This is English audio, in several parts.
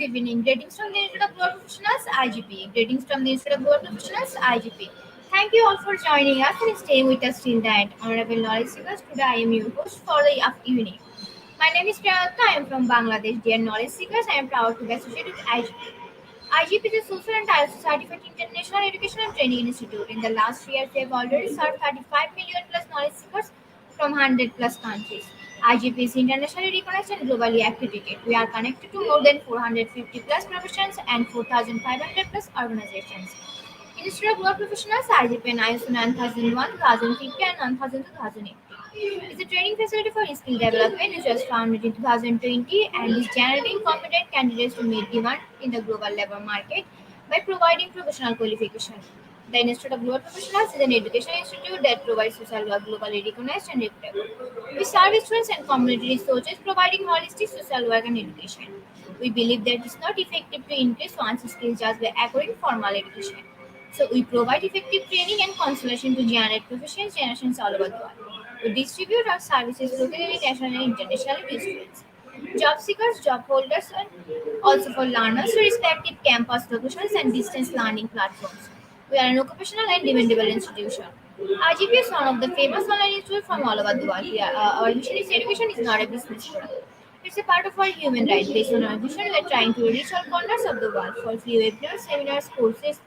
evening. Greetings from the Institute of Global Professionals, IGP. Greetings from the Institute of Global Professionals, IGP. Thank you all for joining us and staying with us till the end. Honorable knowledge seekers, today I am your host for the evening. My name is Priyanka. I am from Bangladesh. Dear knowledge seekers, I am proud to be associated with IGP. IGP is a social and ISO certified international education and training institute. In the last year, we have already served 35 million plus knowledge seekers from 100 plus countries. IGP is internationally recognized and globally accredited. We are connected to more than 450 plus professions and 4,500 plus organizations. Institute of Work Professionals IGP and ISO 9001, 1050 and 1000 It's a training facility for skill development which was founded in 2020 and is generating competent candidates to meet demand in the global labor market by providing professional qualification. The Institute of Global Professionals is an education institute that provides social work globally recognized and reputable. We serve students and community resources providing holistic social work and education. We believe that it's not effective to increase one's skills just by acquiring formal education. So we provide effective training and consultation to generate professional generations all over the world. We distribute our services locally, nationally, and internationally to students, job seekers, job holders, and also for learners to respective campus locations and distance learning platforms. We are an occupational and demandable institution. IGP is one of the famous online institutes from all over the world. Our mission is education is not a business product. It's a part of our human right. Based on our vision, we are trying to reach all corners of the world for free webinars, seminars, courses,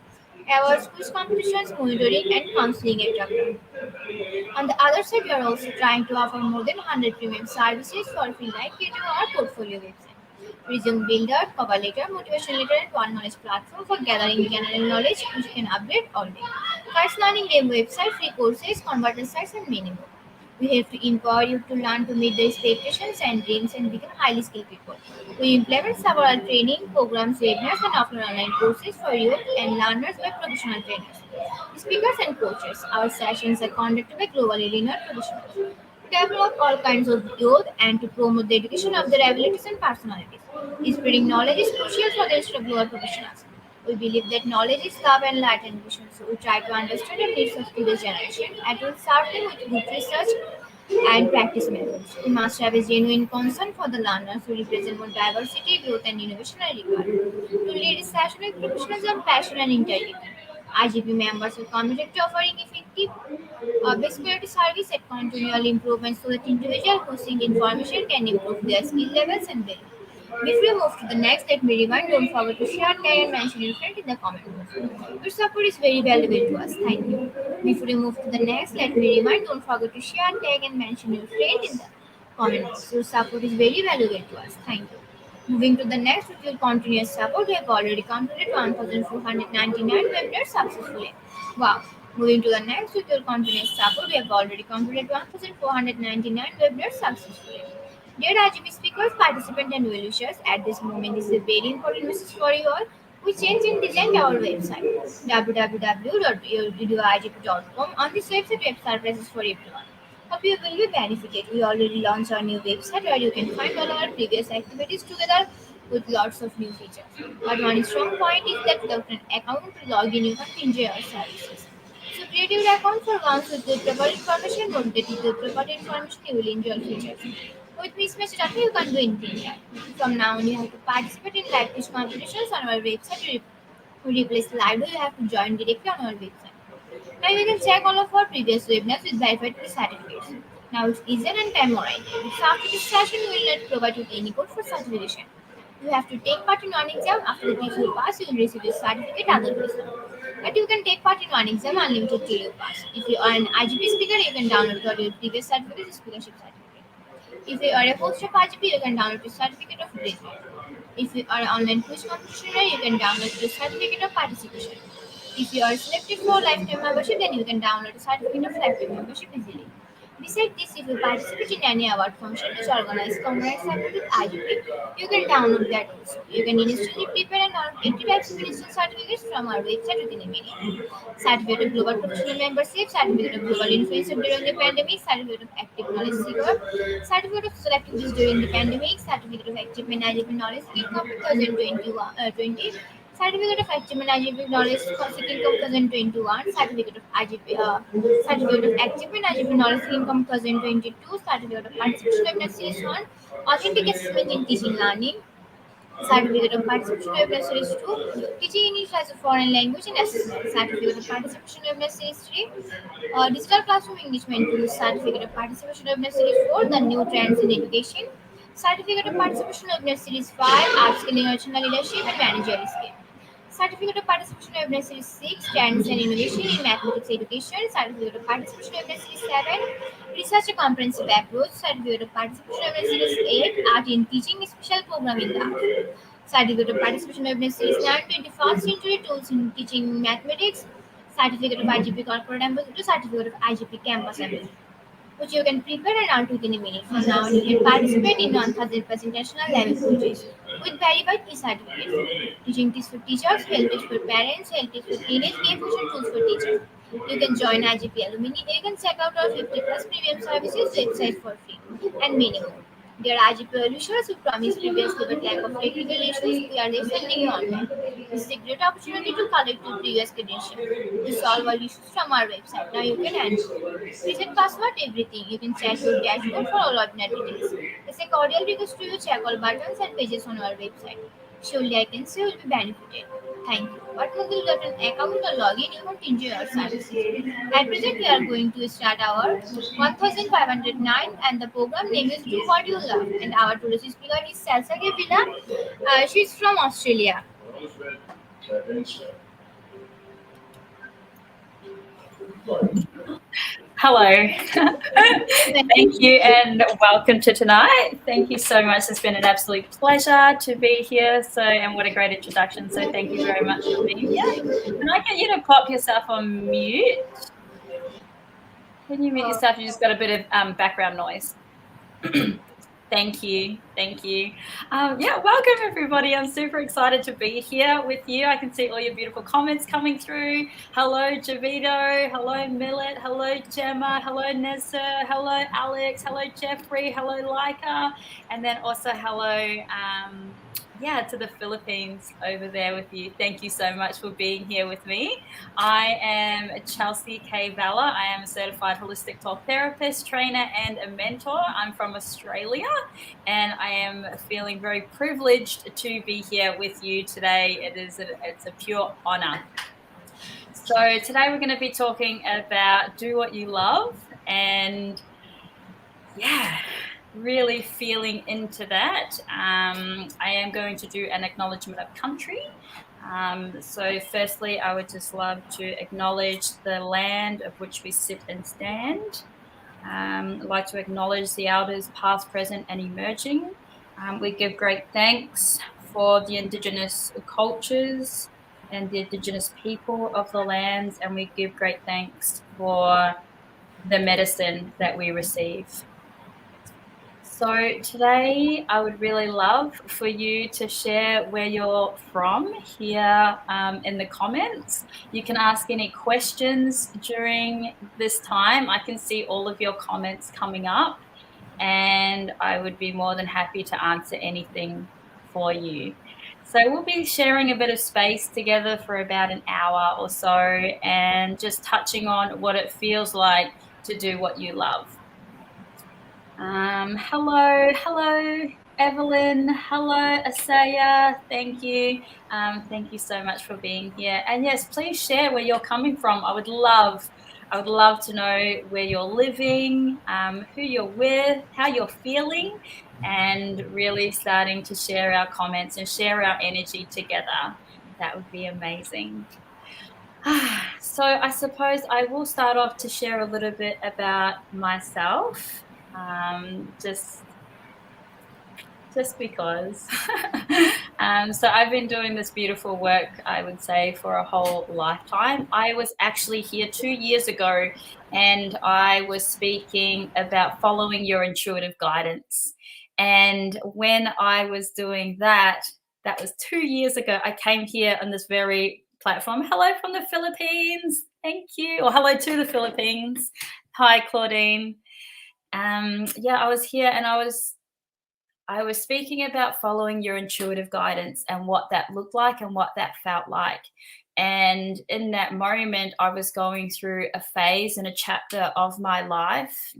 awards, quiz competitions, monitoring, and counseling, etc. On the other side, we are also trying to offer more than 100 premium services for free like creating our portfolio website. Resume Builder, cover letter, motivation letter, and one knowledge platform for gathering general knowledge which you can update all day. Fast learning game website, free courses, converter sites, and many more. We have to empower you to learn to meet the expectations and dreams and become highly skilled people. We implement several training programs, webinars, and offline online courses for youth and learners by professional trainers, speakers, and coaches. Our sessions are conducted by globally renowned professionals to develop all kinds of youth and to promote the education of their abilities and personalities. Spreading knowledge is crucial for the rest of global professionals. We believe that knowledge is love and light and vision, so we try to understand the needs of today's generation and to serve them with good research and practice methods. We must have a genuine concern for the learners who represent more diversity, growth, and innovation are required. To lead a session with professionalism, passion, and integrity. IGP members are committed to offering effective best quality service at continual improvement so that individual who seek information can improve their skill levels and value. Before we move to the next, let me remind don't forget to share, tag, and mention your friend in the comment box. Your support is very valuable to us. Thank you. Before we move to the next, let me remind don't forget to share, tag, and mention your friend in the comment box. Your support is very valuable to us. Thank you. Moving to the next, with your continuous support, we have already completed 1,499 webinars successfully. Wow. Moving to the next, with your continuous support, we have already completed 1,499 webinars successfully. Dear RGB speakers, participants, and well-wishers, at this moment, this is a very important message for you all. We changed and designed our website www.yourvideoigp.com. On this website, we have surprises for everyone. Hope you will be benefited. We already launched our new website where you can find all our previous activities together with lots of new features. But one strong point is that without an account to log in, you can't enjoy our services. So create your account for once with the proper information, don't get with the proper information, you will enjoy features. With Mismatch Data, you can do anything here. From now on, you have to participate in live quiz competitions on our website. To replace Slido, you have to join directly on our website. Now you can check all of our previous webinars with verified certificates. Now it's easier and time oriented. So after this session, we will not provide you any code for certification. You have to take part in one exam. After that, if you pass, you will receive your certificate other person. But you can take part in one exam unlimited till you pass. If you are an IGP speaker, you can download all your previous certificates, speakership certificate. If you are a post of IGP, you can download your certificate of graduate. If you are an online quiz competitioner, you can download your certificate of participation. If you are selected for lifetime membership, then you can download a certificate of lifetime membership easily. Besides this, if you participate in any award function which organized combined support with IGP, you can download that also. You can instantly prepare and download 80 types of instant certificates from our website within a minute. Certificate of Global Professional Membership, Certificate of Global Influencer during the pandemic, Certificate of Active Knowledge Seeker, Certificate of Social Activities during the pandemic, Certificate of Active Management Knowledge Seeking of 2020, Certificate of Active Management Knowledge Seeking of 2021, Certificate of Active Management Knowledge Seeking of 2022, Certificate of Participation in Series 1, Authentic Assessment in Teaching Learning, Certificate of Participation Webinar Series 2, Teaching English as a Foreign Language and Assessment. Certificate of Participation Webinar Series 3, Digital Classroom Engagement Tools. Certificate of Participation Webinar Series 4, The New Trends in Education. Certificate of Participation Webinar Series 5, Upskilling Original Leadership and Managerial Skill. Certificate of Participation Webinar Series 6, Trends and Innovation in Mathematics Education. Certificate of Participation Webinar Series 7, Research and Comprehensive Approach. Certificate of Participation Webinar Series 8, Art in Teaching, Special Programming Art. Certificate of Participation Webinar Series 9, 21st Century Tools in Teaching Mathematics. Certificate of IGP Corporate Ambassador. Certificate of IGP Campus Ambassador, which you can prepare and earn within a minute. From now on, you can participate in 1000 plus international level projects with verified e-certificates. Teaching tips for teachers, health tips for parents, health tips for teenage, gamification tools for teachers. You can join IGP Alumni. You can check out our 50 plus premium services website for free and many more. Dear IGP Alishas, who promised previously but lack of technical issues, we are sending you online. This is a great opportunity to collect your previous credentials to solve all issues from our website. Now you can answer. Reset password everything. You can check your dashboard for all ordinary details. It's a cordial request to you check all buttons and pages on our website. Surely I can say you will be benefited. Thank you. But until you get an account or login, you won't enjoy our services. At present, we are going to start our 1509 and the program name is Do What You Love. And our today's speaker is Salsa Gavila. She's from Australia. Hello. Thank you and welcome to tonight. Thank you so much. It's been an absolute pleasure to be here. And what a great introduction. So thank you very much for being here. Can I get you to pop yourself on mute? Can you mute yourself? You just got a bit of background noise. Thank you. Thank you. Welcome everybody. I'm super excited to be here with you. I can see all your beautiful comments coming through. Hello, Javito. Hello, Millet. Hello, Gemma. Hello, Nessa. Hello, Alex. Hello, Jeffrey. Hello, Leica. And then also hello, to the Philippines over there with you. Thank you so much for being here with me. I am Chelsea K. Valla. I am a certified holistic talk therapist, trainer, and a mentor. I'm from Australia, and I am feeling very privileged to be here with you today. It's a pure honor. So today we're going to be talking about do what you love, and really feeling into that. I am going to do an acknowledgement of country. So firstly, I would just love to acknowledge the land of which we sit and stand. I'd like to acknowledge the elders past, present and emerging. We give great thanks for the Indigenous cultures and the Indigenous people of the lands, and we give great thanks for the medicine that we receive. So today I would really love for you to share where you're from here in the comments. You can ask any questions during this time. I can see all of your comments coming up, and I would be more than happy to answer anything for you. So we'll be sharing a bit of space together for about an hour or so and just touching on what it feels like to do what you love. Hello, Evelyn. Hello, Asaya. Thank you. Thank you so much for being here. And yes, please share where you're coming from. I would love to know where you're living, who you're with, how you're feeling, and really starting to share our comments and share our energy together. That would be amazing. So I suppose I will start off to share a little bit about myself. Just because. So I've been doing this beautiful work, I would say, for a whole lifetime. I was actually here 2 years ago, and I was speaking about following your intuitive guidance. And when I was doing that was 2 years ago. I came here on this very platform. Hello from the Philippines. Thank you. Or hello to the Philippines. Hi, Claudine. I was here and I was speaking about following your intuitive guidance and what that looked like and what that felt like. And in that moment, I was going through a phase and a chapter of my life,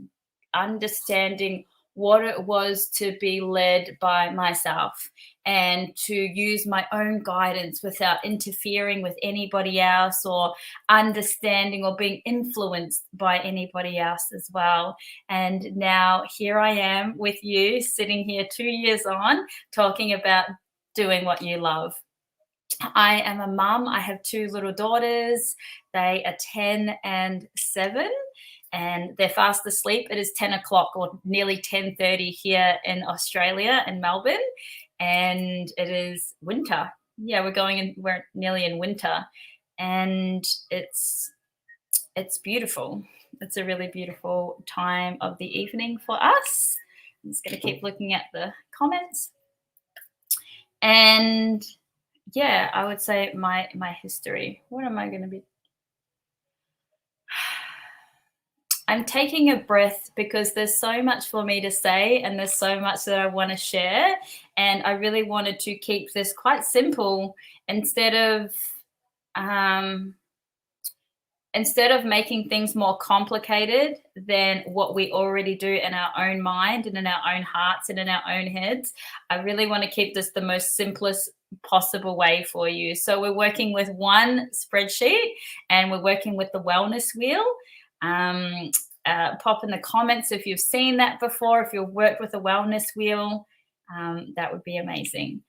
understanding what it was to be led by myself and to use my own guidance without interfering with anybody else or understanding or being influenced by anybody else as well. And now here I am with you, sitting here 2 years on, talking about doing what you love. I am a mum. I have 2 little daughters. They are 10 and 7, and they're fast asleep. It is 10 o'clock or nearly 10:30 here in Australia, in Melbourne, and it is winter. Yeah, we're nearly in winter, and it's beautiful. It's a really beautiful time of the evening for us. I'm just going to keep looking at the comments. And yeah, I would say my history. What am I going to be? I'm taking a breath because there's so much for me to say and there's so much that I want to share. And I really wanted to keep this quite simple instead of making things more complicated than what we already do in our own mind and in our own hearts and in our own heads. I really want to keep this the most simplest possible way for you. So we're working with one spreadsheet and we're working with the wellness wheel. Pop in the comments if you've seen that before, if you've worked with a wellness wheel, that would be amazing.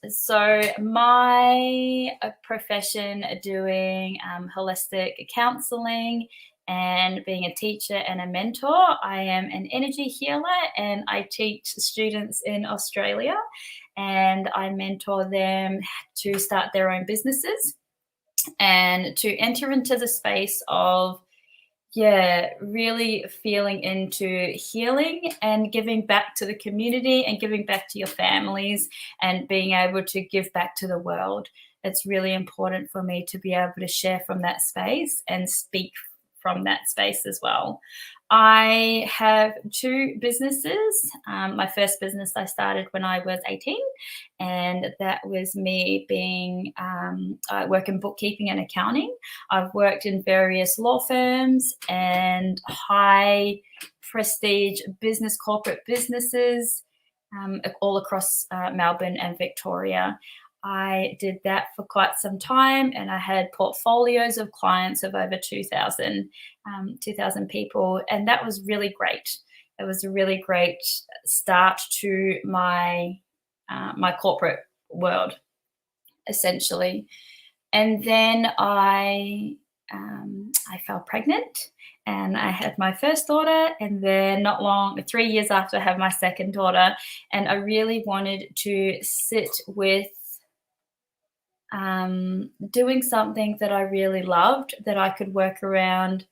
So my profession doing holistic counseling and being a teacher and a mentor, I am an energy healer and I teach students in Australia and I mentor them to start their own businesses and to enter into the space of really feeling into healing and giving back to the community and giving back to your families and being able to give back to the world. It's really important for me to be able to share from that space and speak from that space as well. I have 2 businesses. My first business I started when I was 18, and that was me being, I work in bookkeeping and accounting. I've worked in various law firms and high prestige business, corporate businesses all across Melbourne and Victoria. I did that for quite some time and I had portfolios of clients of over 2,000 people, and that was really great. It was a really great start to my my corporate world, essentially. And then I fell pregnant and I had my first daughter, and then 3 years after I had my second daughter, and I really wanted to sit with doing something that I really loved, that I could work around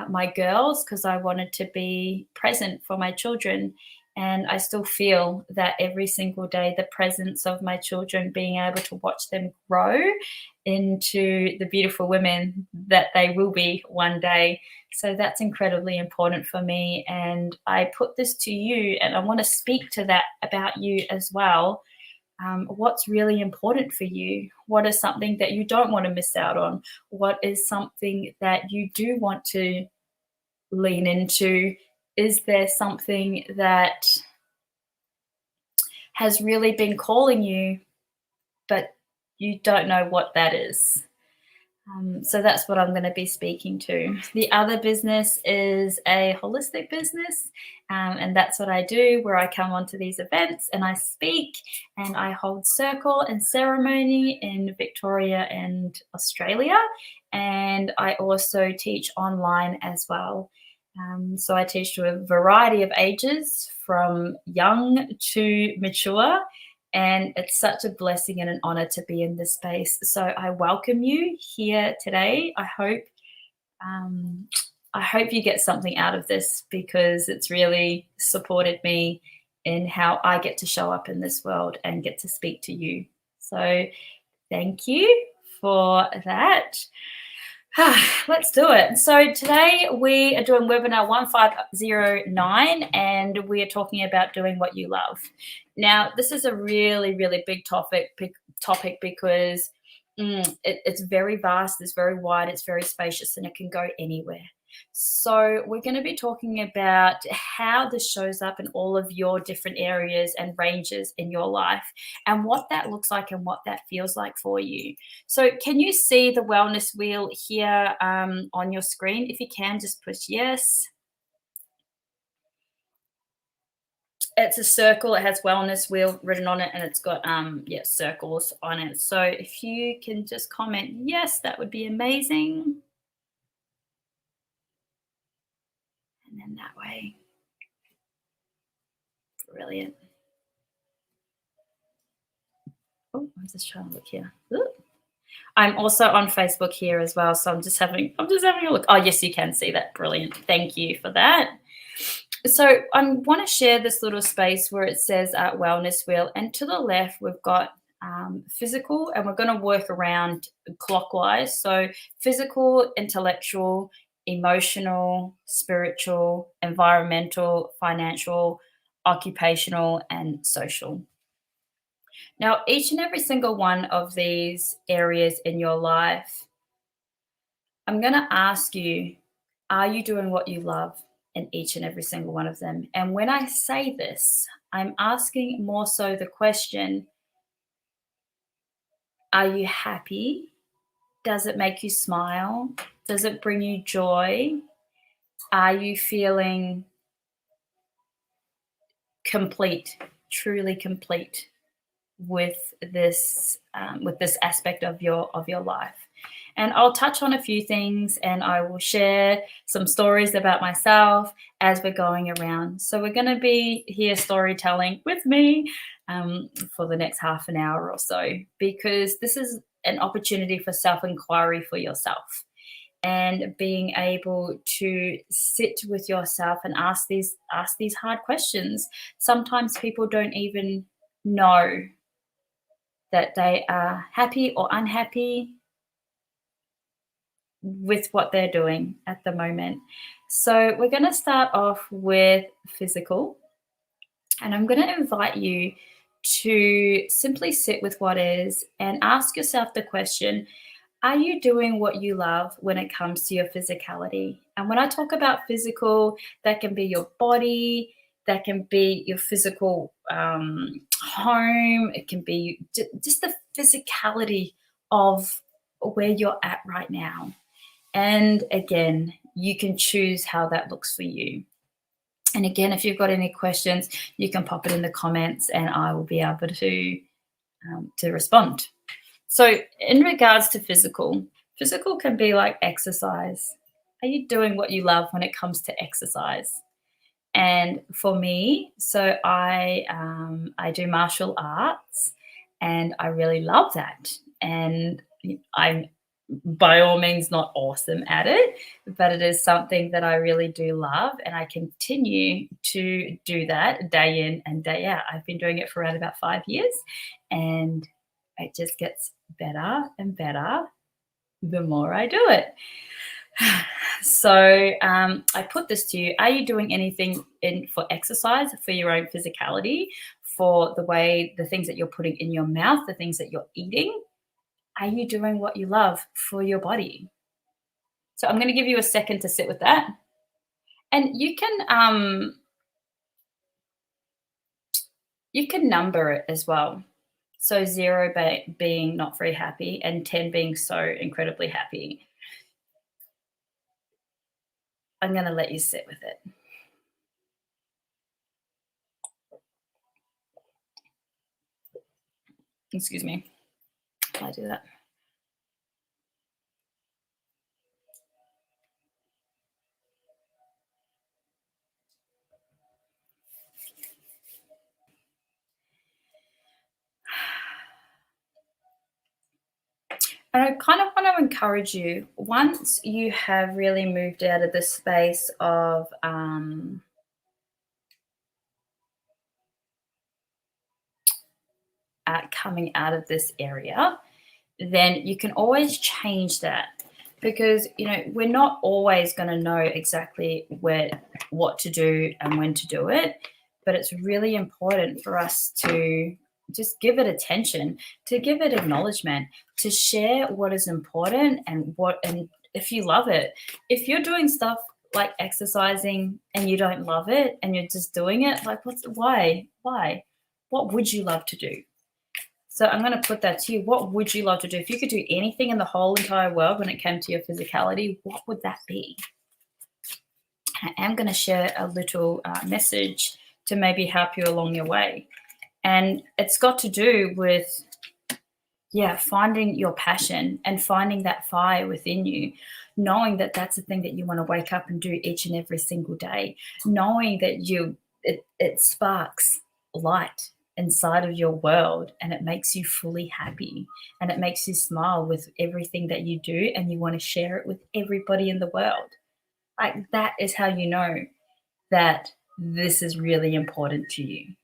my girls, because I wanted to be present for my children. And I still feel that every single day, the presence of my children, being able to watch them grow into the beautiful women that they will be one day. So that's incredibly important for me. And I put this to you, and I want to speak to that about you as well. What's really important for you? What is something that you don't want to miss out on? What is something that you do want to lean into? Is there something that has really been calling you, but you don't know what that is? So that's what I'm going to be speaking to. The other business is a holistic business, and that's what I do, where I come onto these events and I speak and I hold circle and ceremony in Victoria and Australia, and I also teach online as well. So I teach to a variety of ages, from young to mature. And it's such a blessing and an honor to be in this space. So I welcome you here today. I hope you get something out of this, because it's really supported me in how I get to show up in this world and get to speak to you. So thank you for that. Let's do it. So today we are doing webinar 1509, and we are talking about doing what you love. Now, this is a really, really big topic because it's very vast, it's very wide, it's very spacious, and it can go anywhere. So we're going to be talking about how this shows up in all of your different areas and ranges in your life and what that looks like and what that feels like for you. So can you see the wellness wheel here on your screen? If you can, just push yes. It's a circle. It has wellness wheel written on it, and it's got circles on it. So if you can just comment yes, that would be amazing. And then that way, brilliant. Oh, I'm just trying to look here. Ooh. I'm also on Facebook here as well, so I'm just having a look. Oh, yes, you can see that. Brilliant. Thank you for that. So I want to share this little space where it says wellness wheel, and to the left we've got physical, and we're going to work around clockwise. So physical, intellectual, emotional, spiritual, environmental, financial, occupational, and social. Now, each and every single one of these areas in your life, I'm going to ask you, are you doing what you love in each and every single one of them? And when I say this, I'm asking more so the question, are you happy? Does it make you smile? Does it bring you joy? Are you feeling complete, truly complete with this aspect of your life? And I'll touch on a few things, and I will share some stories about myself as we're going around. So we're going to be here storytelling with me for the next half an hour or so, because this is an opportunity for self-inquiry for yourself and being able to sit with yourself and ask these hard questions. Sometimes people don't even know that they are happy or unhappy with what they're doing at the moment. So we're going to start off with physical, and I'm going to invite you to simply sit with what is and ask yourself the question, are you doing what you love when it comes to your physicality? And when I talk about physical, that can be your body, that can be your physical home, it can be just the physicality of where you're at right now. And again, you can choose how that looks for you. And again, if you've got any questions, you can pop it in the comments and I will be able to respond. So in regards to physical can be like exercise. Are you doing what you love when it comes to exercise? And for me, so I do martial arts, and I really love that. And I'm by all means not awesome at it, but it is something that I really do love, and I continue to do that day in and day out. I've been doing it for around about 5 years, and it just gets better and better the more I do it. So I put this to you. Are you doing anything for exercise, for your own physicality, for the things that you're putting in your mouth, the things that you're eating? Are you doing what you love for your body? So I'm going to give you a second to sit with that. And you can number it as well. So 0 being not very happy and 10 being so incredibly happy. I'm going to let you sit with it. Excuse me. I do that. And I kind of want to encourage you, once you have really moved out of the space of coming out of this area, then you can always change that, because we're not always going to know exactly what to do and when to do it, but it's really important for us to just give it attention, to give it acknowledgement, to share what is important and if you love it. If you're doing stuff like exercising and you don't love it and you're just doing it, like why? What would you love to do? So I'm going to put that to you. What would you love to do? If you could do anything in the whole entire world when it came to your physicality, what would that be? I am going to share a little message to maybe help you along your way. And it's got to do with, finding your passion and finding that fire within you, knowing that that's the thing that you want to wake up and do each and every single day, knowing that it sparks light inside of your world and it makes you fully happy and it makes you smile with everything that you do and you want to share it with everybody in the world. Like, that is how you know that this is really important to you.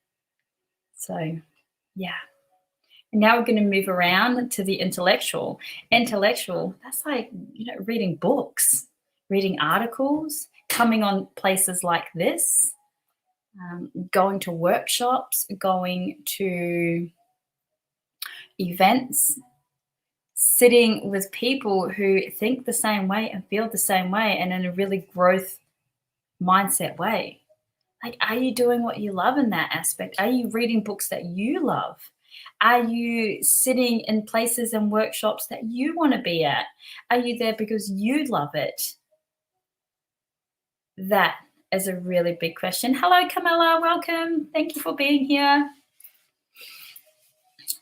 So, yeah. And now we're going to move around to the intellectual. Intellectual, that's like, reading books, reading articles, coming on places like this, going to workshops, going to events, sitting with people who think the same way and feel the same way and in a really growth mindset way. Like, are you doing what you love in that aspect? Are you reading books that you love? Are you sitting in places and workshops that you want to be at? Are you there because you love it? That is a really big question. Hello, Camilla. Welcome. Thank you for being here.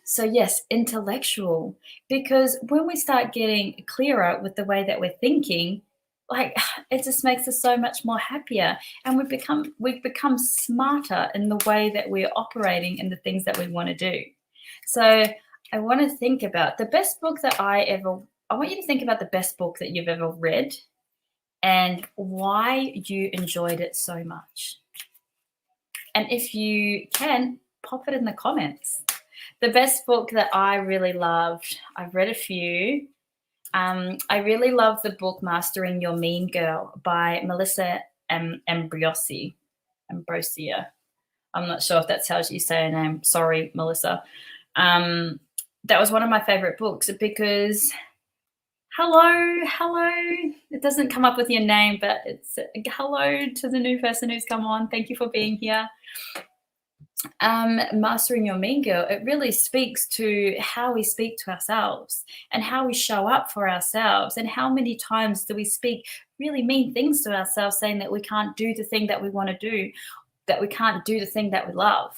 So yes, intellectual, because when we start getting clearer with the way that we're thinking, like, it just makes us so much more happier, and we've become smarter in the way that we're operating in the things that we want to do. So I want to think about the best book that I want you to think about the best book that you've ever read and why you enjoyed it so much. And if you can, pop it in the comments. The best book that I really loved, I've read a few. I really love the book Mastering Your Mean Girl by Melissa Ambrosia. I'm not sure if that's how you say her name. Sorry, Melissa. That was one of my favorite books because hello. It doesn't come up with your name, but it's hello to the new person who's come on. Thank you for being here. Mastering Your Mean Girl, it really speaks to how we speak to ourselves and how we show up for ourselves, and how many times do we speak really mean things to ourselves, saying that we can't do the thing that we want to do, that we can't do the thing that we love.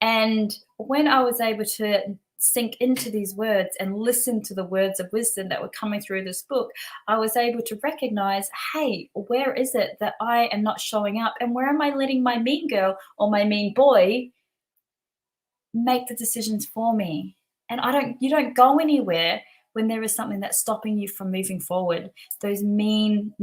And when I was able to sink into these words and listen to the words of wisdom that were coming through this book, I was able to recognize, hey, where is it that I am not showing up, and where am I letting my mean girl or my mean boy make the decisions for me? And you don't go anywhere when there is something that's stopping you from moving forward. Those mean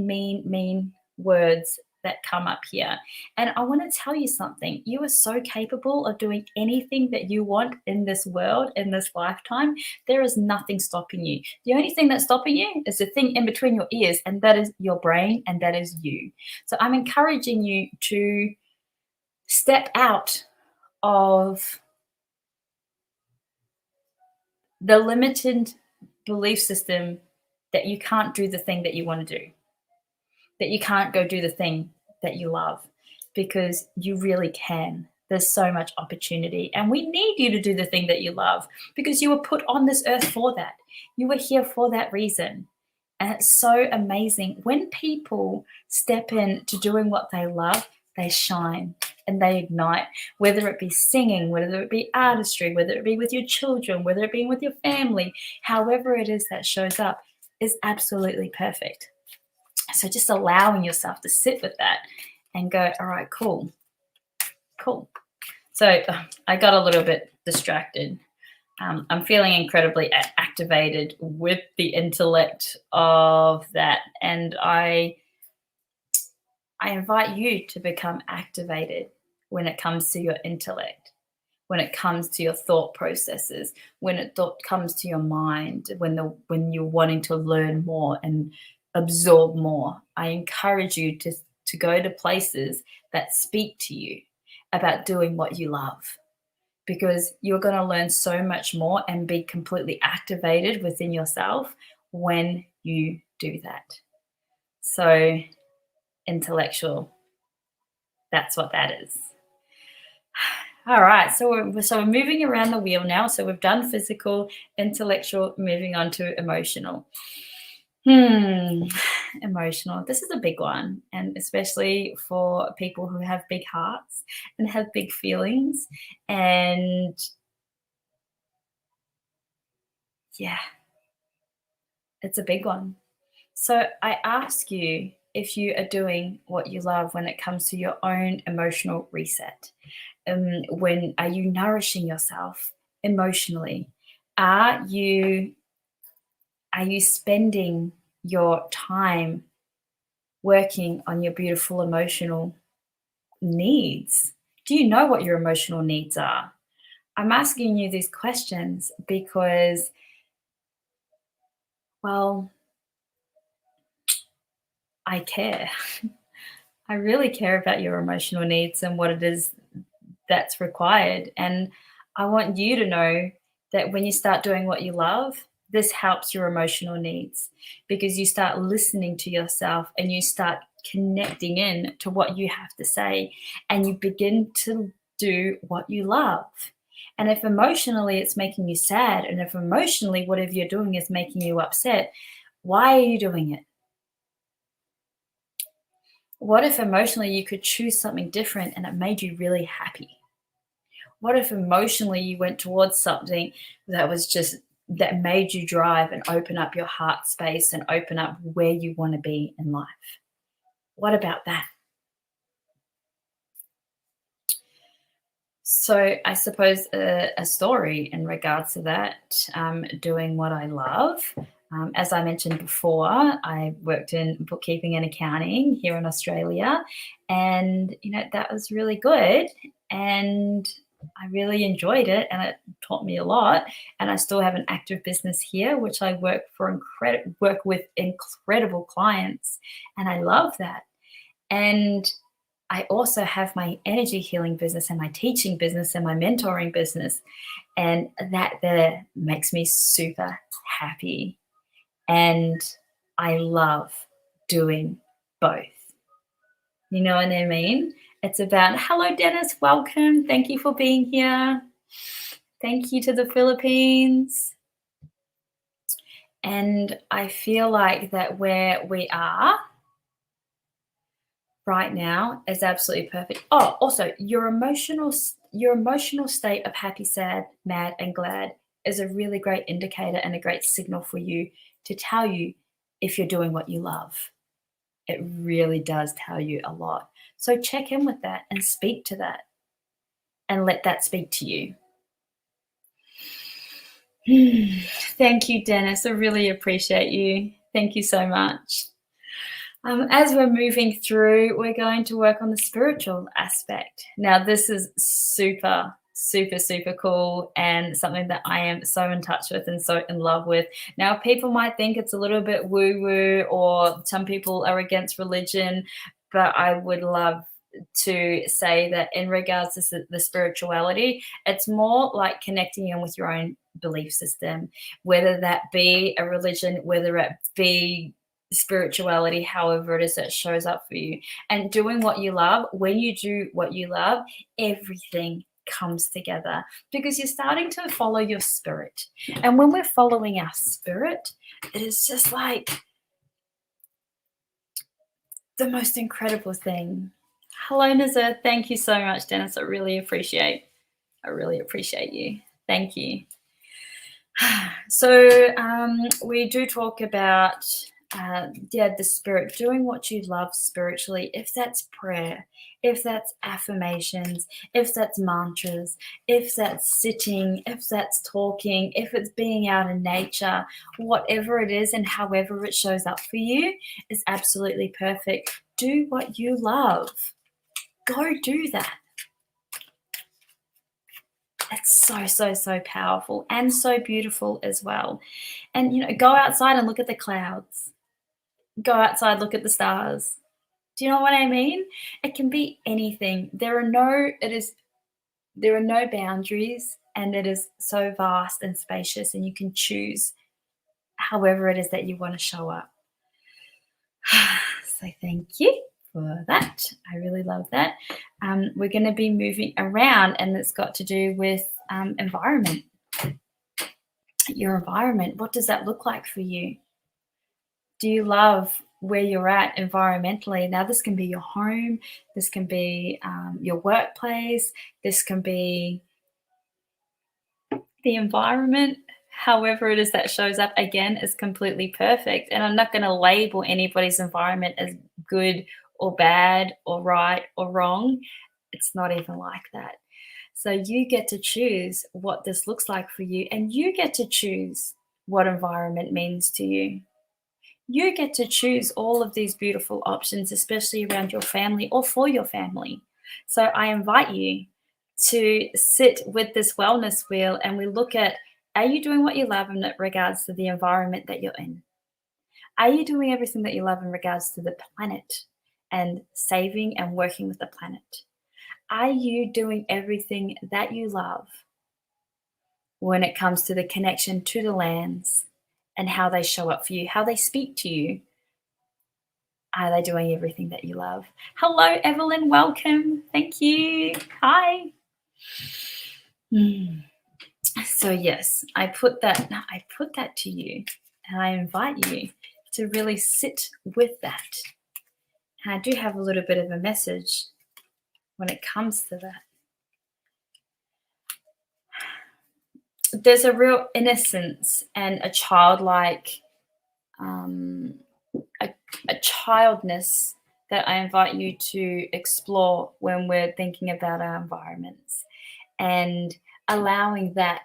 words that come up here. And I want to tell you something. You are so capable of doing anything that you want in this world, in this lifetime. There is nothing stopping you. The only thing that's stopping you is the thing in between your ears, and that is your brain, and that is you. So I'm encouraging you to step out of the limited belief system that you can't do the thing that you want to do, that you can't go do the thing that you love, because you really can. There's so much opportunity, and we need you to do the thing that you love, because you were put on this earth for that. You were here for that reason. And it's so amazing when people step in to doing what they love, they shine and they ignite, whether it be singing, whether it be artistry, whether it be with your children, whether it be with your family, however it is that shows up is absolutely perfect. So just allowing yourself to sit with that and go, all right, cool. So I got a little bit distracted. I'm feeling incredibly activated with the intellect of that. And I invite you to become activated when it comes to your intellect, when it comes to your thought processes, when it comes to your mind, when you're wanting to learn more and absorb more. I encourage you to go to places that speak to you about doing what you love, because you're going to learn so much more and be completely activated within yourself when you do that. So intellectual, that's what that is. All right, so we're moving around the wheel now. So we've done physical, intellectual, moving on to emotional. Emotional. This is a big one, and especially for people who have big hearts and have big feelings. And yeah, it's a big one. So I ask you if you are doing what you love when it comes to your own emotional reset. When are you nourishing yourself emotionally? Are you spending your time working on your beautiful emotional needs? Do you know what your emotional needs are? I'm asking you these questions because, well, I care. I really care about your emotional needs and what it is that's required. And I want you to know that when you start doing what you love, this helps your emotional needs because you start listening to yourself and you start connecting in to what you have to say and you begin to do what you love. And if emotionally it's making you sad, and if emotionally whatever you're doing is making you upset, why are you doing it? What if emotionally you could choose something different and it made you really happy? What if emotionally you went towards something that made you drive and open up your heart space and open up where you want to be in life? What about that? So I suppose a story in regards to that, doing what I love. As I mentioned before, I worked in bookkeeping and accounting here in Australia, and that was really good, and I really enjoyed it, and it taught me a lot. And I still have an active business here, which I work with incredible clients, and I love that. And I also have my energy healing business and my teaching business and my mentoring business. And that there makes me super happy. And I love doing both. You know what I mean? It's about, hello, Dennis, welcome. Thank you for being here. Thank you to the Philippines. And I feel like that where we are right now is absolutely perfect. Oh, also, your emotional state of happy, sad, mad, and glad is a really great indicator and a great signal for you to tell you if you're doing what you love. It really does tell you a lot. So check in with that and speak to that and let that speak to you. Thank you, Dennis. I really appreciate you. Thank you so much. As we're moving through, we're going to work on the spiritual aspect. Now, this is super, super, super cool and something that I am so in touch with and so in love with. Now, people might think it's a little bit woo-woo, or some people are against religion, but I would love to say that in regards to the spirituality, it's more like connecting in with your own belief system, whether that be a religion, whether it be spirituality, however it is that shows up for you, and doing what you love. When you do what you love, everything comes together because you're starting to follow your spirit. And when we're following our spirit, it is just like the most incredible thing. Hello, Nazir. Thank you so much, Dennis. I really appreciate you. Thank you. So we do talk about the spirit, doing what you love spiritually, if that's prayer, if that's affirmations, if that's mantras, if that's sitting, if that's talking, if it's being out in nature, whatever it is and however it shows up for you is absolutely perfect. Do what you love. Go do that. It's so, so, so powerful and so beautiful as well. And, go outside and look at the clouds. Go outside, look at the stars. Do you know what I mean? It can be anything. There are no boundaries, and it is so vast and spacious, and you can choose however it is that you want to show up. So thank you for that. I really love that. We're going to be moving around, and it's got to do with environment. Your environment, what does that look like for you? Do you love where you're at environmentally? Now, this can be your home, this can be your workplace, this can be the environment. However it is that shows up, again, is completely perfect. And I'm not going to label anybody's environment as good or bad or right or wrong. It's not even like that. So you get to choose what this looks like for you, and you get to choose what environment means to you. You get to choose all of these beautiful options, especially around your family or for your family. So I invite you to sit with this wellness wheel, and we look at, are you doing what you love in regards to the environment that you're in? Are you doing everything that you love in regards to the planet and saving and working with the planet? Are you doing everything that you love when it comes to the connection to the lands and how they show up for you, how they speak to you? Are they doing everything that you love? Hello, Evelyn. Welcome. Thank you. Hi. So yes, I put that to you, and I invite you to really sit with that. And I do have a little bit of a message when it comes to that. There's a real innocence and a childlike, a childness that I invite you to explore when we're thinking about our environments, and allowing that.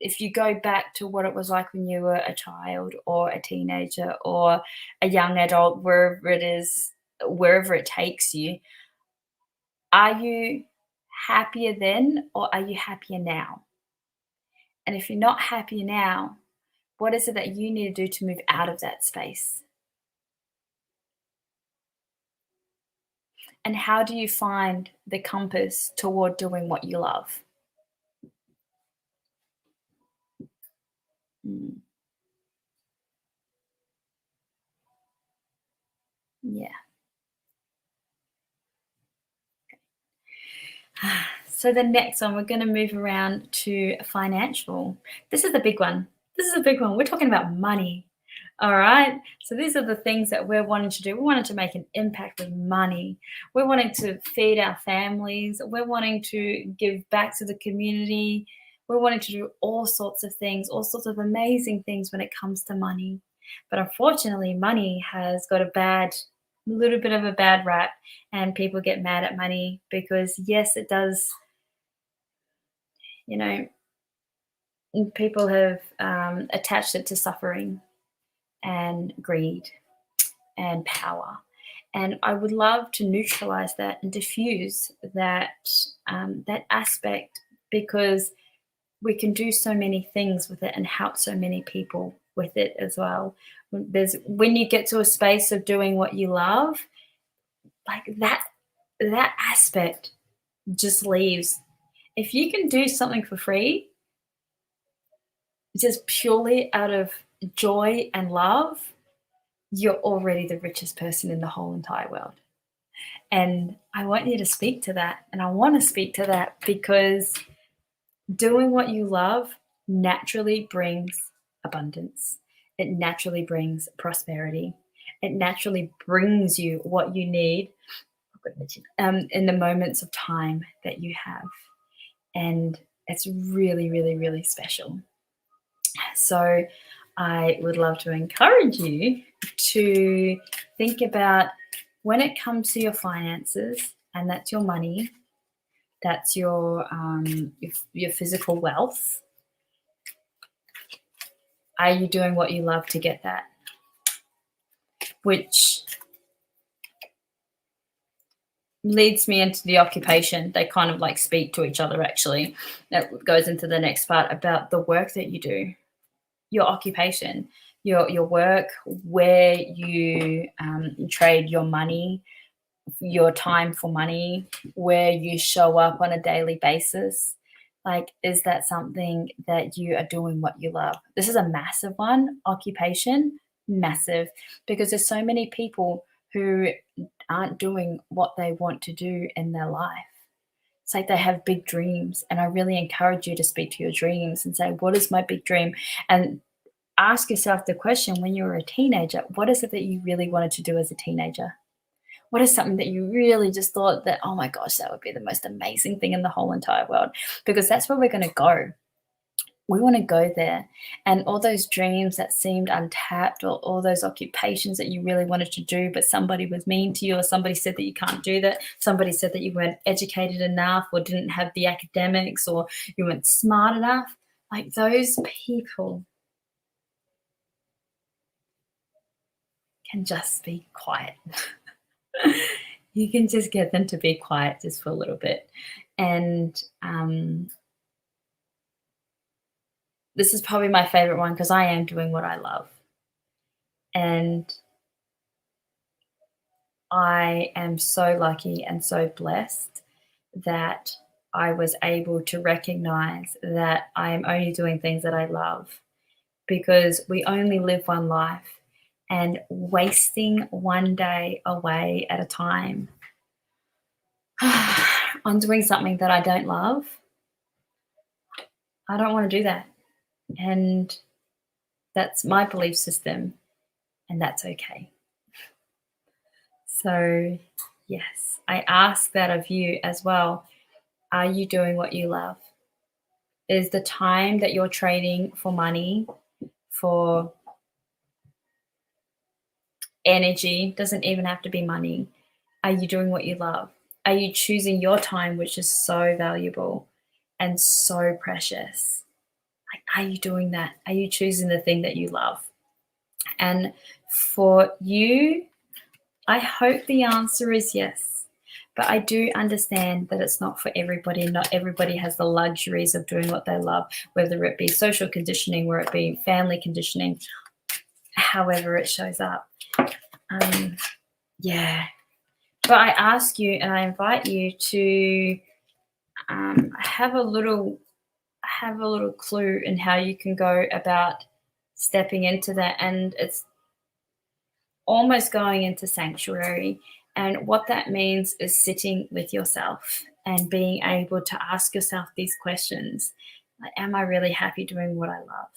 If you go back to what it was like when you were a child or a teenager or a young adult, wherever it takes you, are you happier then, or are you happier now? And if you're not happier now, what is it that you need to do to move out of that space? And how do you find the compass toward doing what you love? Yeah. So the next one, we're going to move around to financial. This is the big one. We're talking about money. All right. So these are the things that we're wanting to do. We're wanting to make an impact with money. We're wanting to feed our families. We're wanting to give back to the community. We're wanting to do all sorts of things, all sorts of amazing things when it comes to money. But unfortunately, money has got a little bit of a bad rap, and people get mad at money because, yes, it does. People have attached it to suffering and greed and power. And I would love to neutralize that and diffuse that aspect, because we can do so many things with it and help so many people with it as well. When you get to a space of doing what you love, like that aspect just leaves. If you can do something for free, just purely out of joy and love, you're already the richest person in the whole entire world. And I want you to speak to that. And I want to speak to that because doing what you love naturally brings abundance. It naturally brings prosperity. It naturally brings you what you need in the moments of time that you have. And it's really, really, really special. So I would love to encourage you to think about, when it comes to your finances, and that's your money, that's your physical wealth, are you doing what you love to get that? Which leads me into the occupation. They kind of like speak to each other, actually. That goes into the next part about the work that you do, your occupation, your work, where you trade your money, your time for money, where you show up on a daily basis. Like, is that something that you are doing what you love? This is a massive one, occupation. massive, because there's so many people who aren't doing what they want to do in their life. It's like they have big dreams, and I really encourage you to speak to your dreams and say, what is my big dream? And ask yourself the question, when you were a teenager, what is it that you really wanted to do as a teenager? What is something that you really just thought that, oh my gosh, that would be the most amazing thing in the whole entire world? Because that's where we're going to go. We want to go there. And all those dreams that seemed untapped, or all those occupations that you really wanted to do, but somebody was mean to you, or somebody said that you can't do that, somebody said that you weren't educated enough, or didn't have the academics, or you weren't smart enough, like those people can just be quiet. You can just get them to be quiet just for a little bit. And this is probably my favorite one, because I am doing what I love. And I am so lucky and so blessed that I was able to recognize that I am only doing things that I love, because we only live one life, and wasting one day away at a time on doing something that I don't love, I don't want to do that. And that's my belief system, and that's okay. So, yes, I ask that of you as well. Are you doing what you love? Is the time that you're trading for money, for energy, doesn't even have to be money, are you doing what you love? Are you choosing your time, which is so valuable and so precious? Like, are you doing that? Are you choosing the thing that you love? And for you, I hope the answer is yes. But I do understand that it's not for everybody. Not everybody has the luxuries of doing what they love, whether it be social conditioning, whether it be family conditioning, however it shows up. Yeah. But I ask you, and I invite you to have a little clue in how you can go about stepping into that. And it's almost going into sanctuary. And what that means is sitting with yourself and being able to ask yourself these questions. Like, am I really happy doing what I love?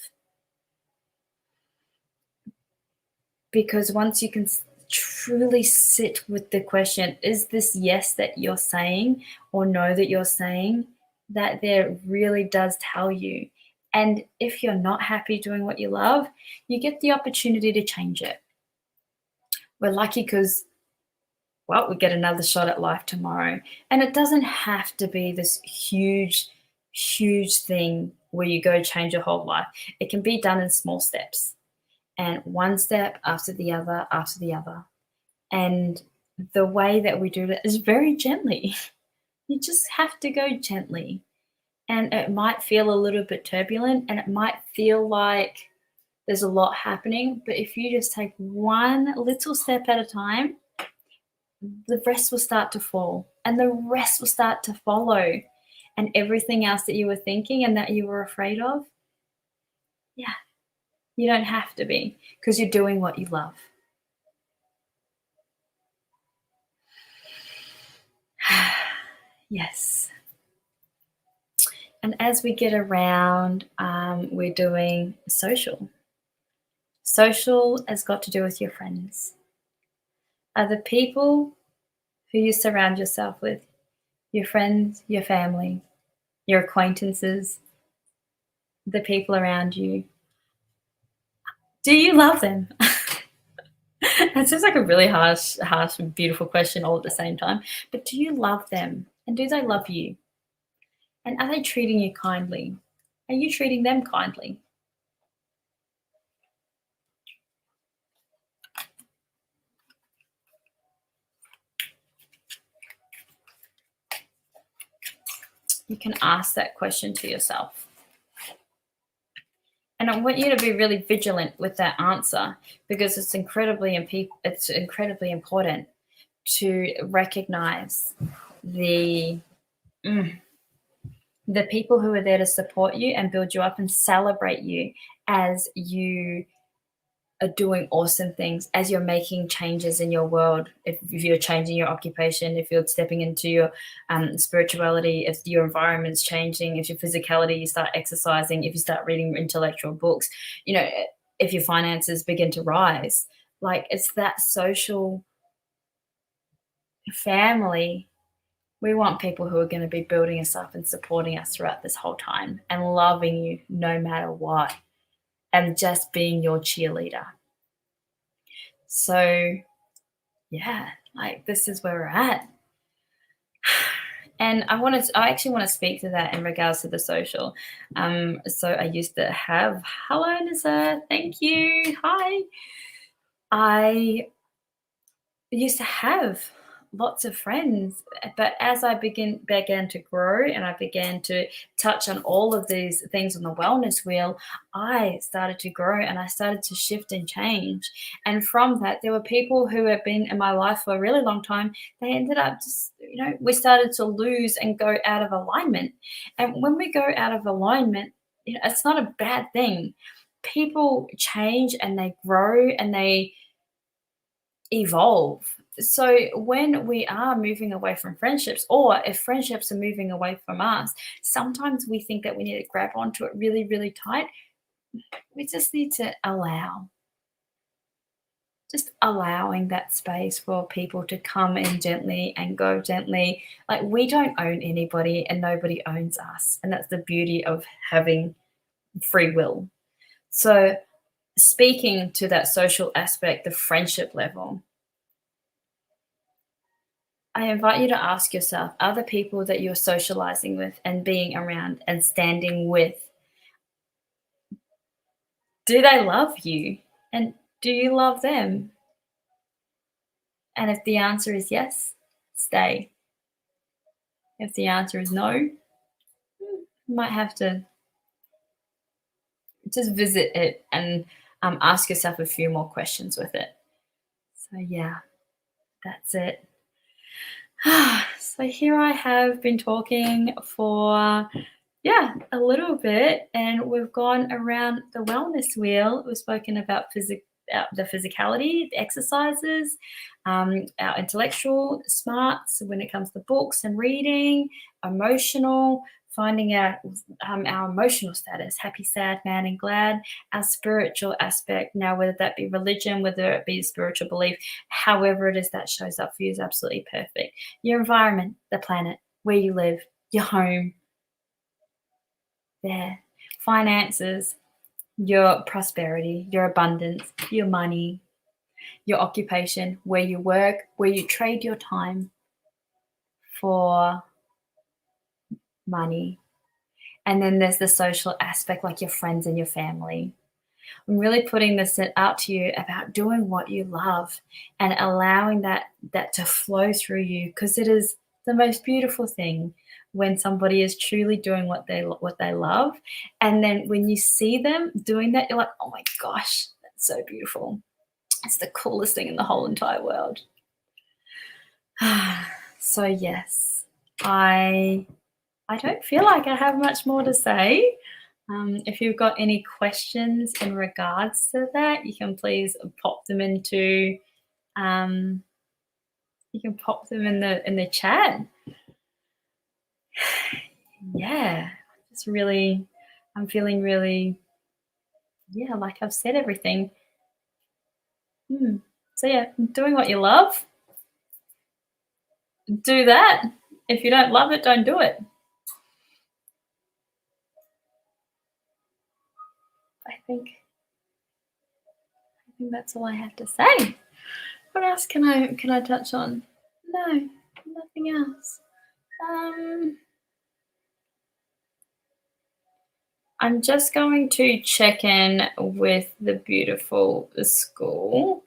Because once you can truly sit with the question, is this yes that you're saying or no that you're saying, that there really does tell you. And if you're not happy doing what you love, you get the opportunity to change it. We're lucky because, well, we get another shot at life tomorrow. And it doesn't have to be this huge, huge thing where you go change your whole life. It can be done in small steps, and one step after the other, after the other. And the way that we do that is very gently. You just have to go gently. And it might feel a little bit turbulent, and it might feel like there's a lot happening. But if you just take one little step at a time, the rest will start to fall, and the rest will start to follow. And everything else that you were thinking and that you were afraid of, yeah, you don't have to be, because you're doing what you love. Yes. And as we get around, we're doing social. Social has got to do with your friends. Are the people who you surround yourself with, your friends, your family, your acquaintances, the people around you, do you love them? That sounds like a really harsh, beautiful question all at the same time. But do you love them? And do they love you? And are they treating you kindly? Are you treating them kindly? You can ask that question to yourself. And I want you to be really vigilant with that answer, because it's incredibly important to recognize the people who are there to support you and build you up and celebrate you as you are doing awesome things, as you're making changes in your world, if you're changing your occupation, if you're stepping into your spirituality, if your environment's changing, if your physicality, you start exercising, if you start reading intellectual books, if your finances begin to rise, like it's that social family. We want people who are going to be building us up and supporting us throughout this whole time and loving you no matter what, and just being your cheerleader. So yeah, like this is where we're at. And I actually want to speak to that in regards to the social. So I used to have, hello Nisa, thank you, hi. I used to have lots of friends, but as I began to grow and I began to touch on all of these things on the wellness wheel, I started to grow and I started to shift and change. And from that, there were people who had been in my life for a really long time. They ended up just, we started to lose and go out of alignment. And when we go out of alignment, it's not a bad thing. People change and they grow and they evolve. So when we are moving away from friendships, or if friendships are moving away from us, sometimes we think that we need to grab onto it really, really tight. We just need to allow. Just allowing that space for people to come in gently and go gently. Like, we don't own anybody and nobody owns us. And that's the beauty of having free will. So speaking to that social aspect, the friendship level, I invite you to ask yourself, are the people that you're socializing with and being around and standing with, do they love you? And do you love them? And if the answer is yes, stay. If the answer is no, you might have to just visit it and ask yourself a few more questions with it. So yeah, that's it. So here I have been talking for a little bit, and we've gone around the wellness wheel. We've spoken about the physicality, the exercises, our intellectual smarts when it comes to books and reading, emotional, finding out our emotional status, happy, sad, mad, and glad, our spiritual aspect. Now, whether that be religion, whether it be spiritual belief, however it is that shows up for you is absolutely perfect. Your environment, the planet, where you live, your home, there, finances, your prosperity, your abundance, your money, your occupation, where you work, where you trade your time for money. And then there's the social aspect, like your friends and your family. I'm really putting this out to you about doing what you love and allowing that to flow through you, because it is the most beautiful thing when somebody is truly doing what they love. And then when you see them doing that, you're like, oh my gosh, that's so beautiful. It's the coolest thing in the whole entire world. So yes, I don't feel like I have much more to say. If you've got any questions in regards to that, you can please pop them into in the chat. Yeah, I'm feeling really, like I've said everything. So yeah, doing what you love, do that. If you don't love it, don't do it. I think that's all I have to say. What else can I touch on? No, nothing else. I'm just going to check in with the beautiful school,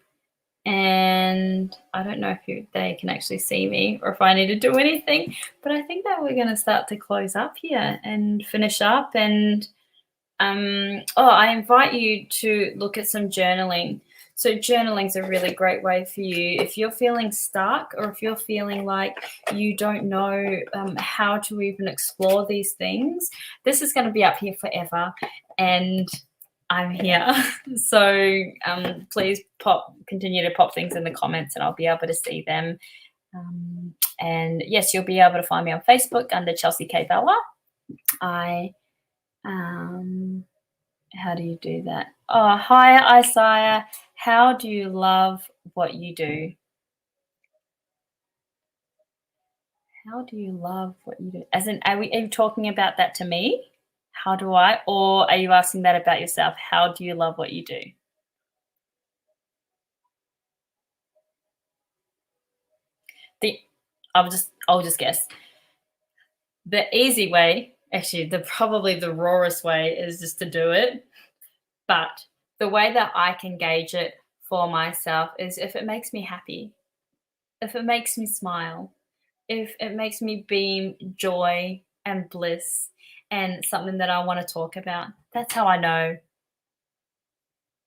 and I don't know if they can actually see me or if I need to do anything, but I think that we're going to start to close up here and finish up. And I invite you to look at some journaling. So journaling is a really great way for you. If you're feeling stuck, or if you're feeling like you don't know how to even explore these things, this is going to be up here forever. And I'm here. So please continue to pop things in the comments and I'll be able to see them. And yes, you'll be able to find me on Facebook under Chelsea K. Bella. How do you do that? Oh, hi, Isaiah. How do you love what you do? How do you love what you do? As in, are you talking about that to me? How do I? Or are you asking that about yourself? How do you love what you do? I'll just guess. The easy way, actually, probably the rawest way is just to do it. But the way that I can gauge it for myself is if it makes me happy, if it makes me smile, if it makes me beam joy and bliss and something that I want to talk about. That's how I know.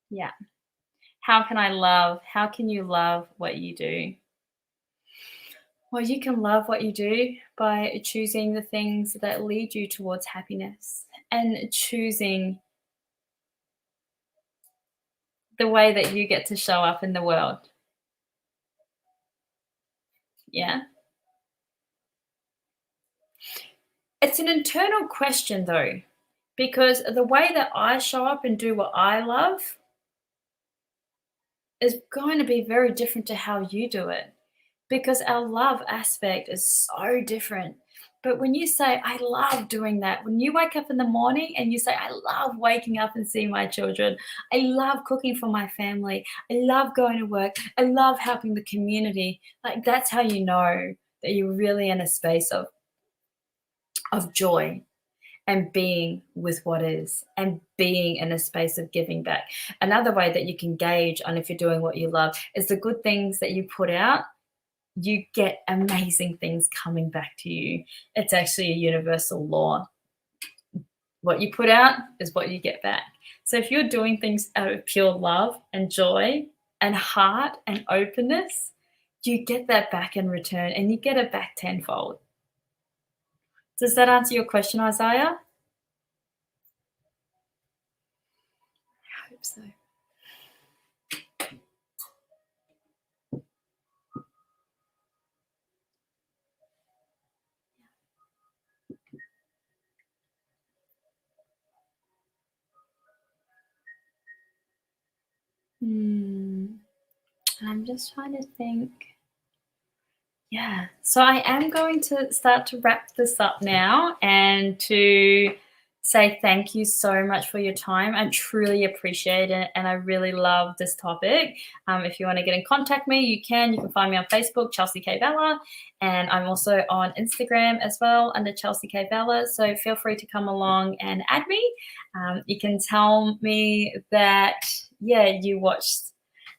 Yeah. How can you love what you do? Well, you can love what you do by choosing the things that lead you towards happiness and choosing the way that you get to show up in the world. Yeah. It's an internal question though, because the way that I show up and do what I love is going to be very different to how you do it, because our love aspect is so different. But when you say, I love doing that, when you wake up in the morning and you say, I love waking up and seeing my children, I love cooking for my family, I love going to work, I love helping the community, like that's how you know that you're really in a space of joy and being with what is and being in a space of giving back. Another way that you can gauge on if you're doing what you love is the good things that you put out. You get amazing things coming back to you. It's actually a universal law. What you put out is what you get back. So if you're doing things out of pure love and joy and heart and openness, you get that back in return and you get it back tenfold. Does that answer your question, Isaiah? I hope so. I'm just trying to think. Yeah, so I am going to start to wrap this up now and to say thank you so much for your time. I truly appreciate it and I really love this topic. If you want to get in contact me, you can. You can find me on Facebook, Chelsea K. Bella, and I'm also on Instagram as well under Chelsea K. Bella. So feel free to come along and add me. You can tell me that, yeah, you watched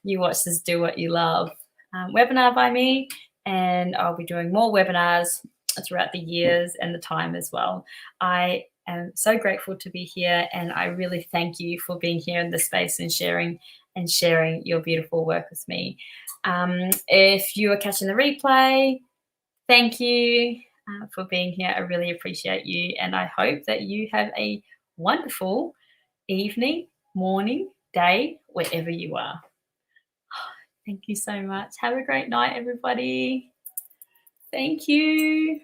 this Do What You Love webinar by me. And I'll be doing more webinars throughout the years and the time as well. I am so grateful to be here and I really thank you for being here in the space and sharing your beautiful work with me. If you are catching the replay, thank you for being here. I really appreciate you and I hope that you have a wonderful evening, morning, day, wherever you are. Thank you so much. Have a great night, everybody. Thank you.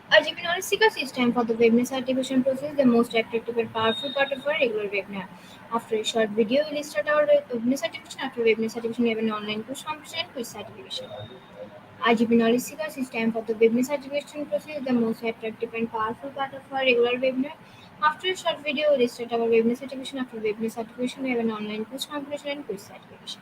RGB knowledge seekers, it's time for the webinar certification process, the most attractive and powerful part of our regular webinar. After a short video, we'll start our webinar certification. After webinar certification, we have an online course competition and quiz certification. RGB knowledge seekers, it's time for the webinar certification process, the most attractive and powerful part of our regular webinar. After a short video, we start our webinar certification. After webinar certification, we have an online quiz competition and quiz certification.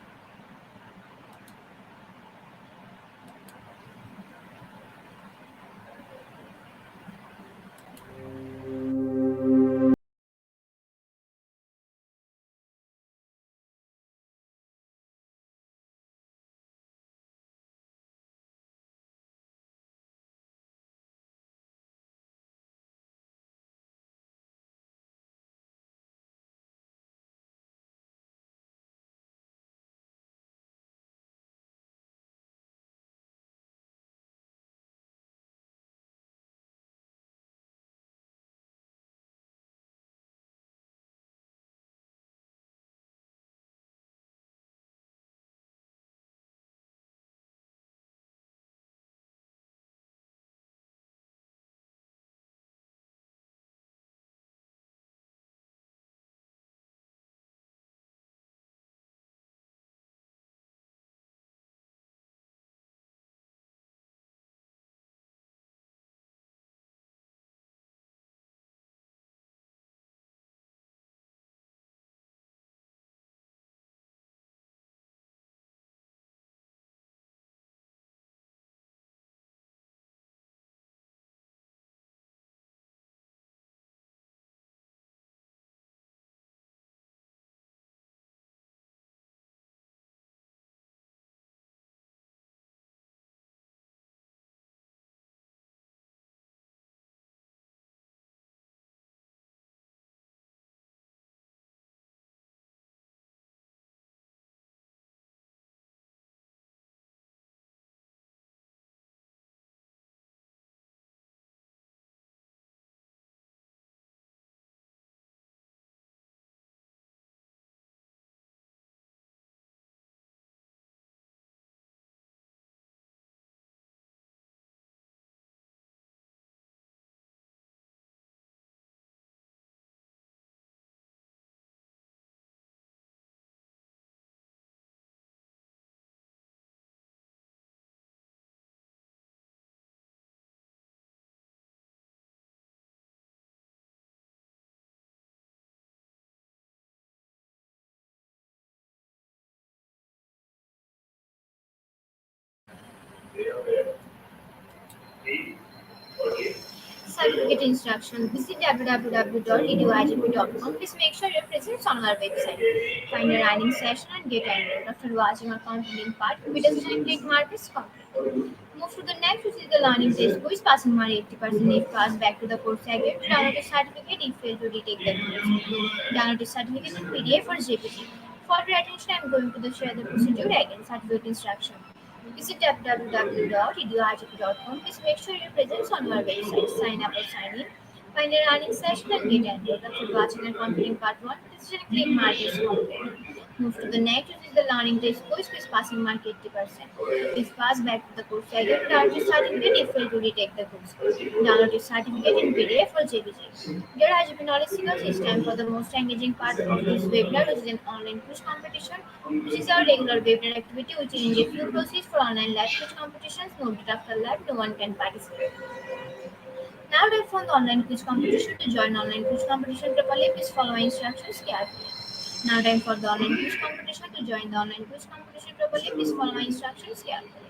Certificate instruction. Visit www.eduigp.com. Please make sure you're present on our website. Find a writing session and get enrolled. After watching our completing part, we decision click mark is complete. Move to the next, which is the learning test quiz. Passing mark 80%. If passed, back to the course again. Download the certificate. If failed to retake the knowledge. Download the certificate in PDF or JPG. For your attention, I am going to share the procedure again. Certificate instruction. Visit www.eduigp.com. Please make sure you're present on our website. Sign up or sign in. Find a learning session and get enrolled. After watching and completing part 1, decision click mark is complete. Move to the next, which is the learning test quiz with passing mark 80%. If pass, back to the course again. Download your certificate if fail to retake the course. Download your certificate in PDF or JPG. Dear IGP Knowledge Seekers, it's time for the most engaging part of this webinar, which is an online quiz competition, which is our regular webinar activity, which is a few procedures for online live quiz competitions. Note that after live, no one can participate. Now that from the online quiz competition, to join online quiz competition properly, please follow instructions carefully. Now time for the online quiz competition. To join the online quiz competition properly, please follow instructions carefully.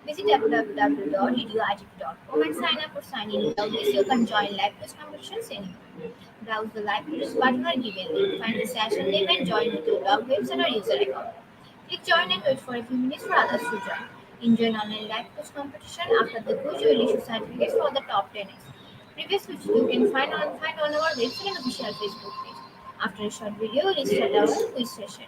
Visit www.eduigp.com and sign up or sign in. Without this, you can join live quiz competitions anywhere. Browse the live quiz button or given link. Find the session name and join with your log website or user account. Click join and wait for a few minutes for others to join. Enjoy an online live quiz competition. After the quiz, you will issue certificates for the top 10. Previous which you can find on our website and official Facebook page. After a short video, we'll start our quiz session.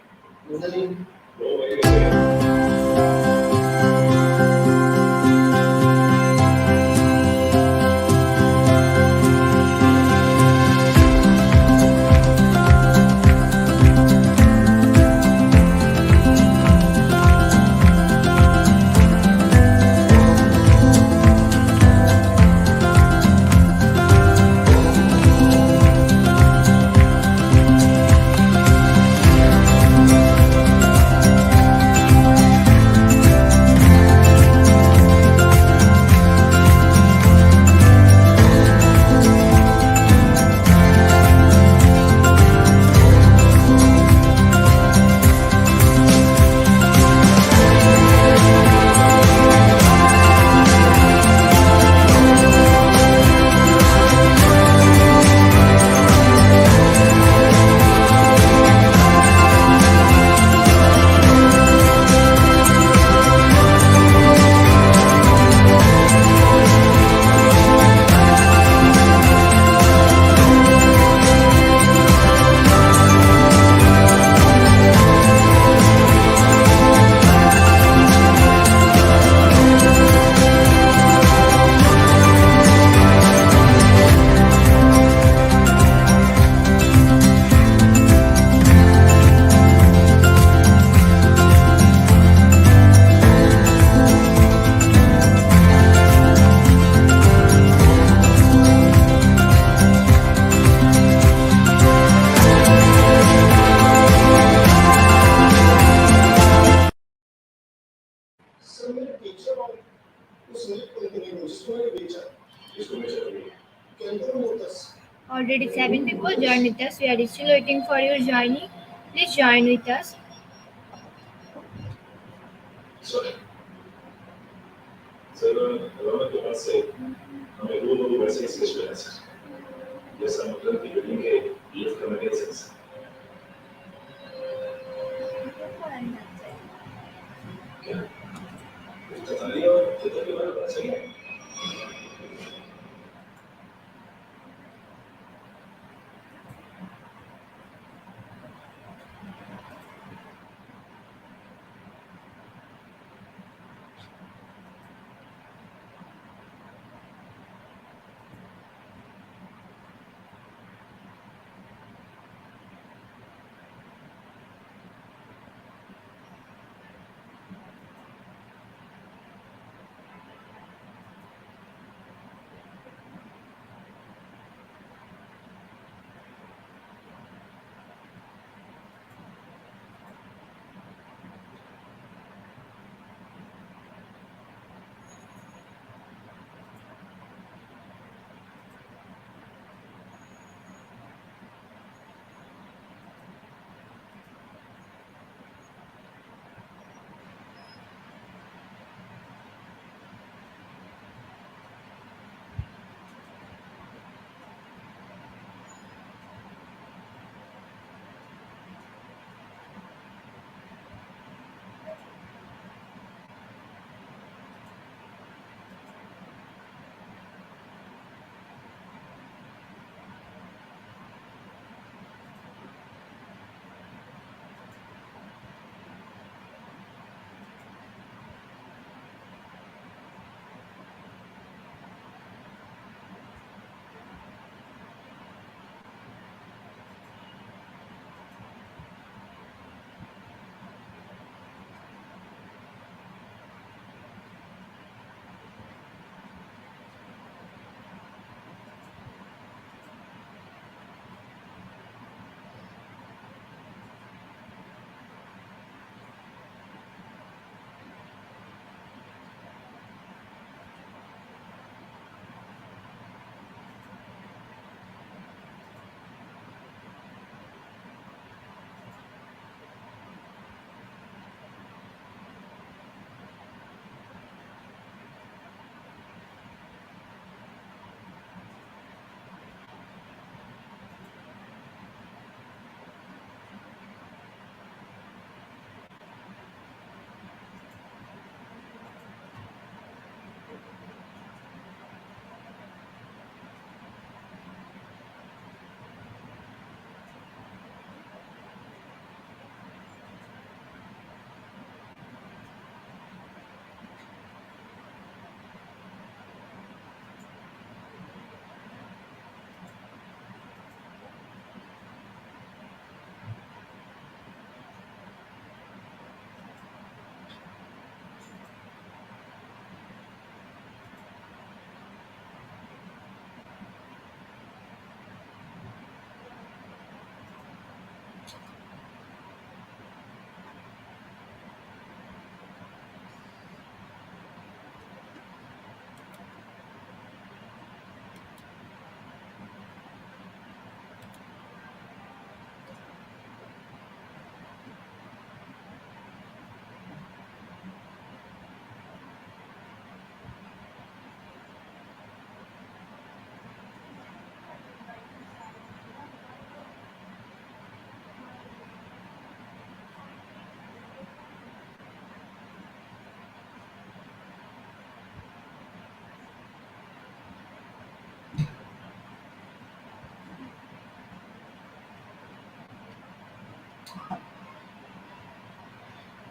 Already 7 people joined with us. We are still waiting for your joining. Please join with us.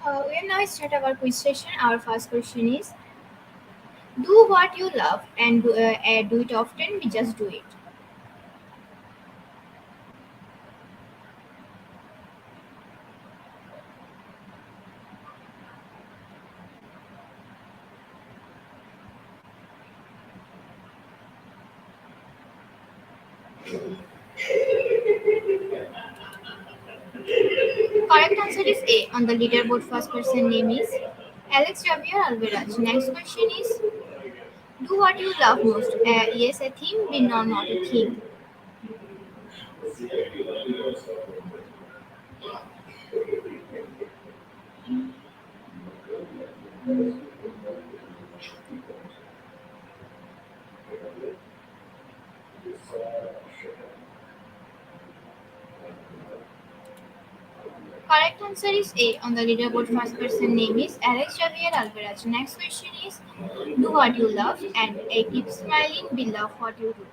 We will now start our quiz session. Our first question is: do what you love and do it often. We just do it. Correct answer is A. On the leaderboard, first person name is Alex Javier Alvarez. Next question is: Do what you love most. Yes, a theme. B, no, not a theme. Correct answer is A. On the leaderboard, first person name is Alex Javier Alvarez. Next question is do what you love and A. Keep smiling. B. Love what you do.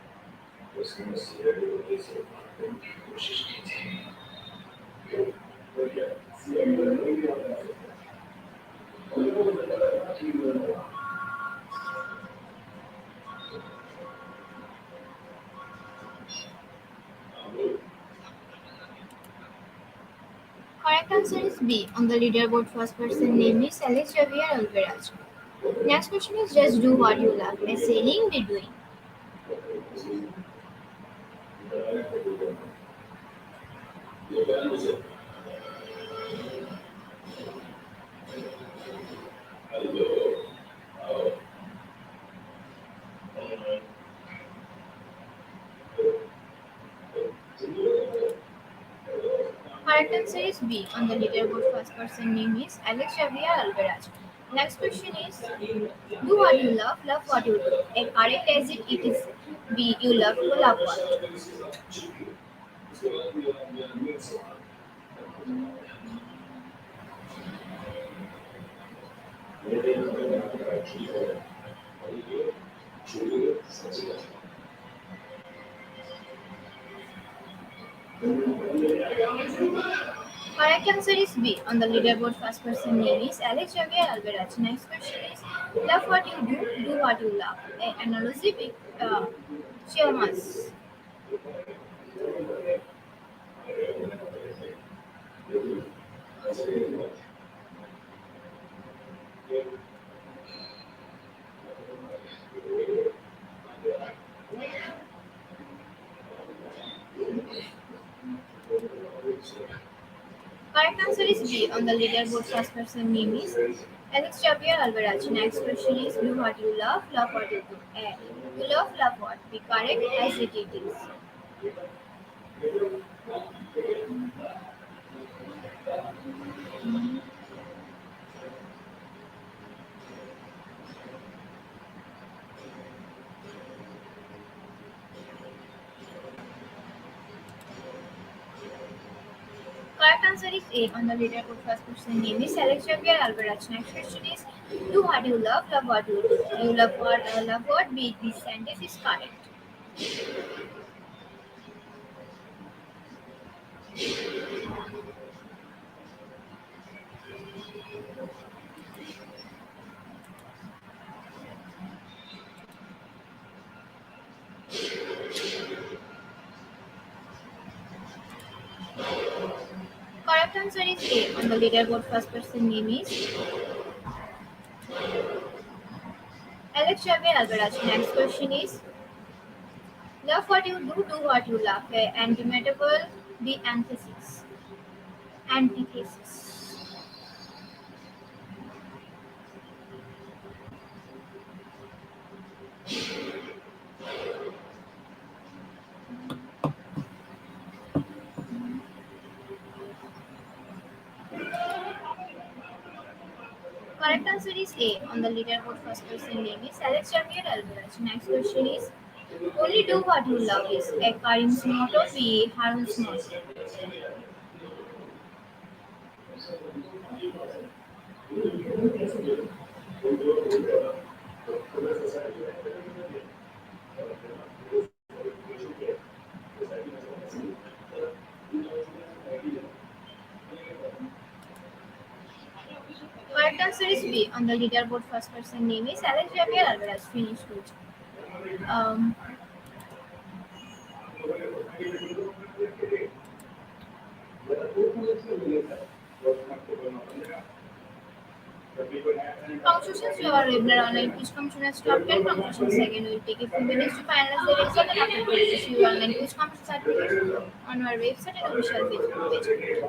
Correct answer is B. On the leaderboard, first person name is Alex Javier Alvarez. Next question is just do what you love. A. Sailing. B. Doing. Correct answer is B. On the leaderboard, first person name is Alex Javier Alvarez. Next question is do what you love what you do. A. Correct as it is. B. You love what. Correct answer is B. On the leaderboard, first person name is Alex Javier Alvarez. Next question is love what you do what you love. A. Analogy with Cheermas. Correct answer is B. On the leaderboard, first person name is Alex Javier Alvarez. Next question is do what you love what you do. A. You love what. Be correct as it is. Correct answer is A. On the leaderboard, first person name is Alex Javier Alvarez. Next question is do what you love what you do. You love what. B. This sentence is correct. Correct answer is A. On the leaderboard, first person name is Alex Javier Alvarez. Next question is love what you do what you love. A. Antimetable. B. Antithesis. Antithesis. Correct answer is A. On the leaderboard, first person name is Alex Javier Alvarez. Next question is only do what you love is A. Karim's motto. B. Harun's motto. Correct answer is B. On the leaderboard, first person name is Alex Javier Alvarez. Finished with. Um, Conclusions to our regular online quiz competition top 10 conclusions. Second, we will take a few minutes to finalize the result and after we receive your online quiz competition certificate on our website and official Facebook page.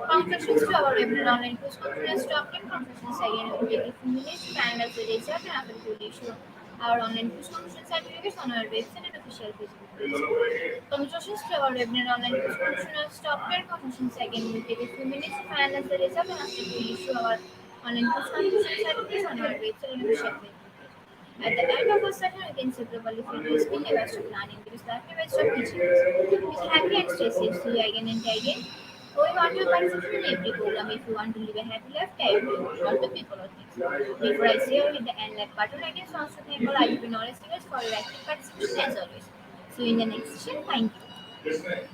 Conclusions to our regular online quiz competition top 10 conclusions. Second, we will take a few minutes to finalize the result and after we will issue our online quiz competition certificates on our website and official Facebook page. Congratulations to our webinar online quiz competitioners. Top 10 competition second will take a few minutes to finalize the result and after we issue our online quiz competition certificates on our website and official Facebook page. At the end of our session, you can separately feel skill levels to planning because the activates of teaching us. Be happy and stay safe. See you again and again. We want to participate in every program. If you want to live a happy life, tell me, not the people or things. Before I say you hit the end like button, I just want to thank all IGP knowledge seekers for your active participation as always. See you in the next session. Thank you.